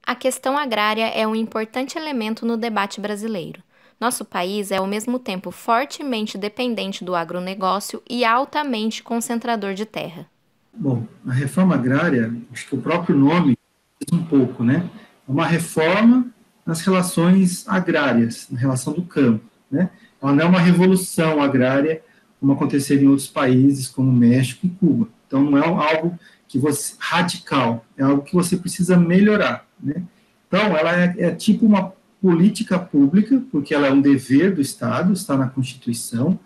A questão agrária é um importante elemento no debate brasileiro. Nosso país é, ao mesmo tempo, fortemente dependente do agronegócio e altamente concentrador de terra. Bom, a reforma agrária, acho que o próprio nome diz um pouco, né? É uma reforma nas relações agrárias, na relação do campo, né? Ela não é uma revolução agrária, como aconteceria em outros países, como México e Cuba. Então, não é algo que você radical, é algo que você precisa melhorar, né? Então, ela é tipo uma política pública, porque ela é um dever do Estado, está na Constituição.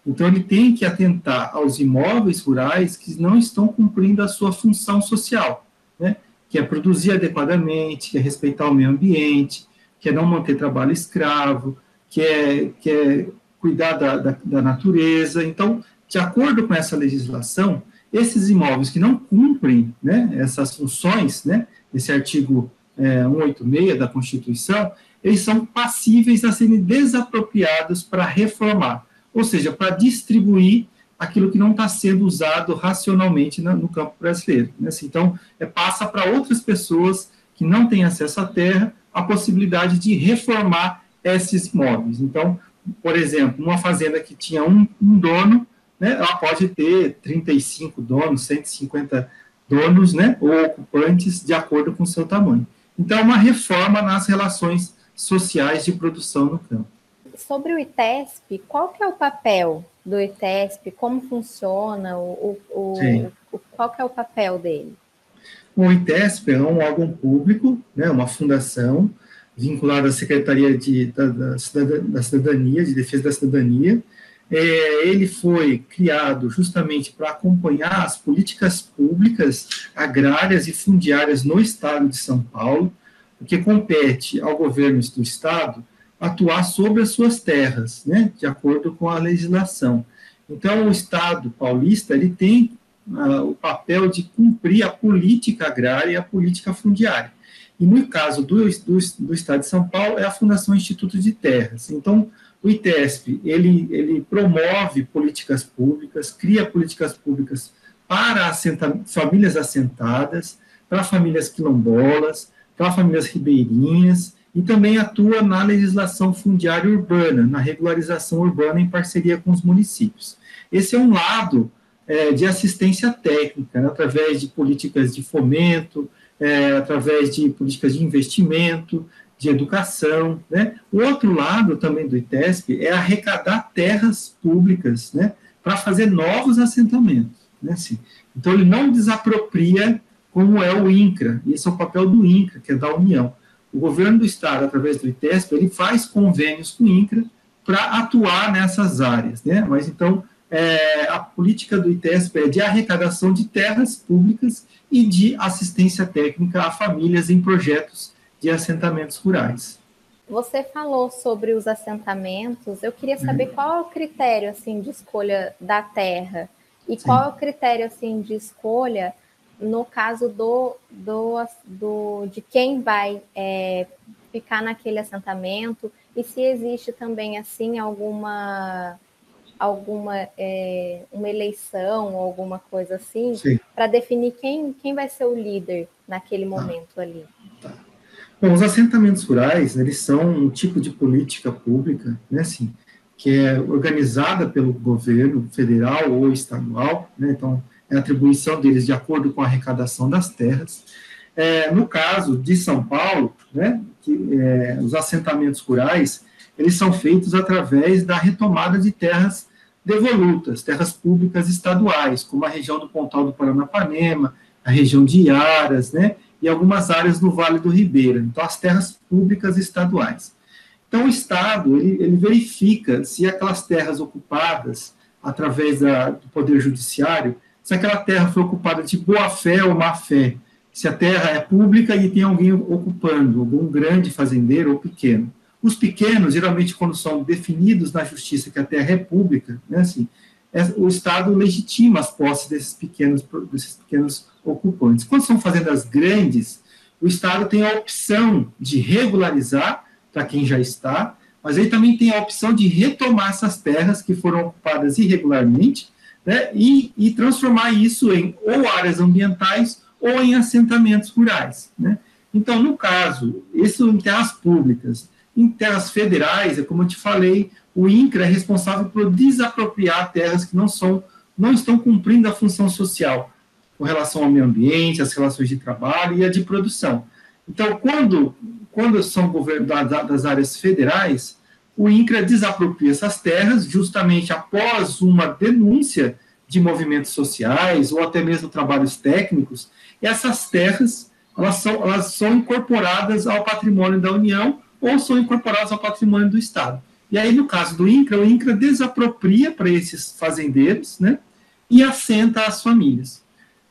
Então, ele tem que atentar aos imóveis rurais que não estão cumprindo a sua função social, né? Que é produzir adequadamente, que é respeitar o meio ambiente, que é não manter trabalho escravo, que é cuidar da natureza. Então, de acordo com essa legislação, esses imóveis que não cumprem, né, essas funções, né, esse artigo 186 da Constituição, eles são passíveis a serem desapropriados para reformar, ou seja, para distribuir aquilo que não está sendo usado racionalmente no campo brasileiro. Né? Então, passa para outras pessoas que não têm acesso à terra a possibilidade de reformar esses imóveis. Então, por exemplo, uma fazenda que tinha um dono, né, ela pode ter 35 donos, 150 donos, né, ou ocupantes, de acordo com o seu tamanho. Então, é uma reforma nas relações sociais de produção no campo. Sobre o ITESP, qual que é o papel do ITESP? Como funciona? Qual que é o papel dele? O ITESP é um órgão público, né, uma fundação vinculada à Secretaria da Cidadania, de Defesa da Cidadania. Ele foi criado justamente para acompanhar as políticas públicas agrárias e fundiárias no estado de São Paulo, porque compete ao governo do estado atuar sobre as suas terras, né, de acordo com a legislação. Então, o Estado paulista ele tem o papel de cumprir a política agrária e a política fundiária. E no caso do Estado de São Paulo, é a Fundação Instituto de Terras. Então, o ITESP, ele promove políticas públicas, cria políticas públicas para famílias assentadas, para famílias quilombolas, para famílias ribeirinhas, e também atua na legislação fundiária urbana, na regularização urbana em parceria com os municípios. Esse é um lado de assistência técnica, né, através de políticas de fomento, através de políticas de investimento, de educação. Né. O outro lado também do ITESP é arrecadar terras públicas, né, para fazer novos assentamentos. Né, assim. Então, ele não desapropria como é o INCRA, e esse é o papel do INCRA, que é da União. O governo do estado, através do ITESP, ele faz convênios com o INCRA para atuar nessas áreas, né? Mas então a política do ITESP é de arrecadação de terras públicas e de assistência técnica a famílias em projetos de assentamentos rurais. Você falou sobre os assentamentos. Eu queria saber qual é o critério assim de escolha da terra e qual é o critério assim de escolha no caso de quem vai ficar naquele assentamento, e se existe também assim alguma uma eleição, alguma coisa assim, para definir quem vai ser o líder naquele momento ali. Bom, os assentamentos rurais, eles são um tipo de política pública, né, assim, que é organizada pelo governo federal ou estadual, né, então é a atribuição deles de acordo com a arrecadação das terras. No caso de São Paulo, né, os assentamentos rurais, eles são feitos através da retomada de terras devolutas, terras públicas estaduais, como a região do Pontal do Paranapanema, a região de Iaras, né, e algumas áreas do Vale do Ribeira. Então, as terras públicas estaduais. Então, o Estado, ele verifica se aquelas terras ocupadas através do Poder Judiciário, se aquela terra foi ocupada de boa fé ou má fé, se a terra é pública e tem alguém ocupando, algum grande fazendeiro ou pequeno. Os pequenos, geralmente, quando são definidos na justiça que a terra é pública, né, assim, o Estado legitima as posses desses pequenos ocupantes. Quando são fazendas grandes, o Estado tem a opção de regularizar para quem já está, mas ele também tem a opção de retomar essas terras que foram ocupadas irregularmente, né, e transformar isso em ou áreas ambientais ou em assentamentos rurais. Né. Então, no caso, isso em terras públicas. Em terras federais, como eu te falei, o INCRA é responsável por desapropriar terras que não estão cumprindo a função social com relação ao meio ambiente, as relações de trabalho e a de produção. Então, quando são das áreas federais, o INCRA desapropria essas terras justamente após uma denúncia de movimentos sociais ou até mesmo trabalhos técnicos, e essas terras elas são incorporadas ao patrimônio da União ou são incorporadas ao patrimônio do Estado. E aí, no caso do INCRA, o INCRA desapropria para esses fazendeiros, né, e assenta as famílias.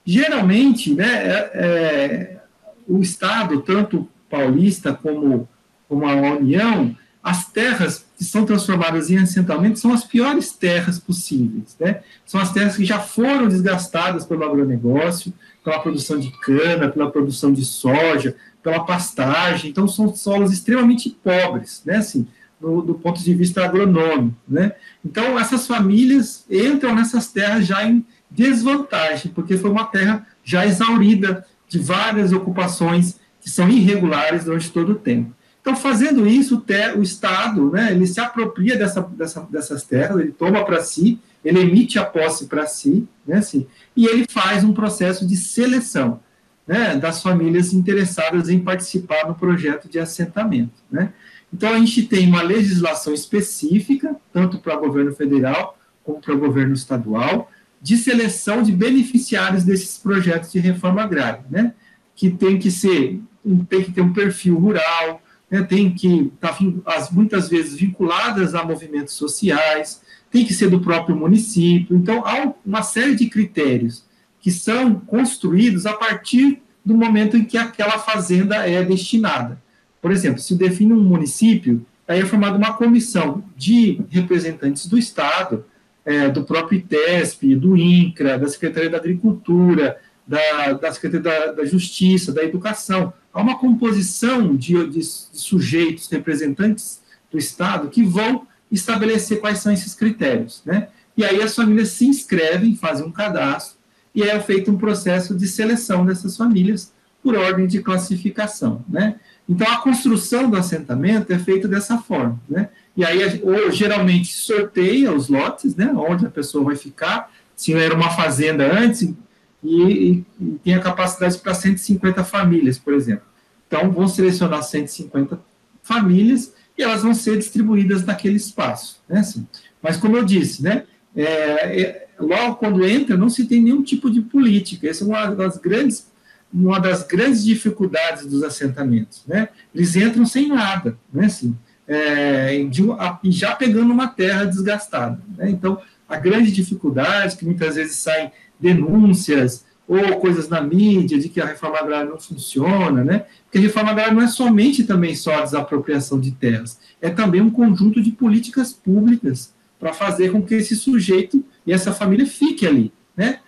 Geralmente, né, o Estado, tanto paulista como a União, as terras que são transformadas em assentamento são as piores terras possíveis, né? São as terras que já foram desgastadas pelo agronegócio, pela produção de cana, pela produção de soja, pela pastagem. Então, são solos extremamente pobres, né? Assim, do ponto de vista agronômico, né? Então, essas famílias entram nessas terras já em desvantagem, porque foi uma terra já exaurida de várias ocupações que são irregulares durante todo o tempo. Então, fazendo isso, o Estado, né, ele se apropria dessas terras, ele toma para si, ele emite a posse para si, né, assim, e ele faz um processo de seleção, né, das famílias interessadas em participar no projeto de assentamento, né. Então, a gente tem uma legislação específica, tanto para o governo federal como para o governo estadual, de seleção de beneficiários desses projetos de reforma agrária, né, que tem que ter um perfil rural, né, tem que estar muitas vezes vinculadas a movimentos sociais, tem que ser do próprio município. Então, há uma série de critérios que são construídos a partir do momento em que aquela fazenda é destinada. Por exemplo, se define um município, aí é formada uma comissão de representantes do Estado, do próprio ITESP, do INCRA, da Secretaria da Agricultura, da Secretaria da Justiça, da Educação. Há uma composição de sujeitos, representantes do Estado, que vão estabelecer quais são esses critérios, né? E aí as famílias se inscrevem, fazem um cadastro, e é feito um processo de seleção dessas famílias por ordem de classificação, né? Então, a construção do assentamento é feita dessa forma, né? E aí, geralmente, sorteia os lotes, né? Onde a pessoa vai ficar, se era uma fazenda antes, e tem a capacidade para 150 famílias, por exemplo. Então, vão selecionar 150 famílias e elas vão ser distribuídas naquele espaço, né? Assim, mas, como eu disse, né? Logo quando entra, não se tem nenhum tipo de política. Essa é uma das grandes dificuldades dos assentamentos, né? Eles entram sem nada, né? Assim, e já pegando uma terra desgastada, né? Então, a grande dificuldade, que muitas vezes saem denúncias ou coisas na mídia de que a reforma agrária não funciona, né? Porque a reforma agrária não é somente também só a desapropriação de terras, é também um conjunto de políticas públicas para fazer com que esse sujeito e essa família fique ali, né?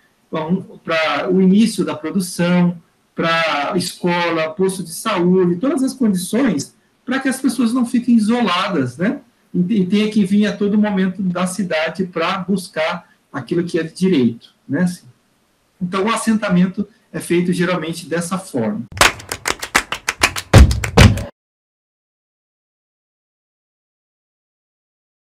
Para o início da produção, para escola, posto de saúde, todas as condições para que as pessoas não fiquem isoladas, né? E tenha que vir a todo momento da cidade para buscar aquilo que é de direito, né? Então, o assentamento é feito geralmente dessa forma.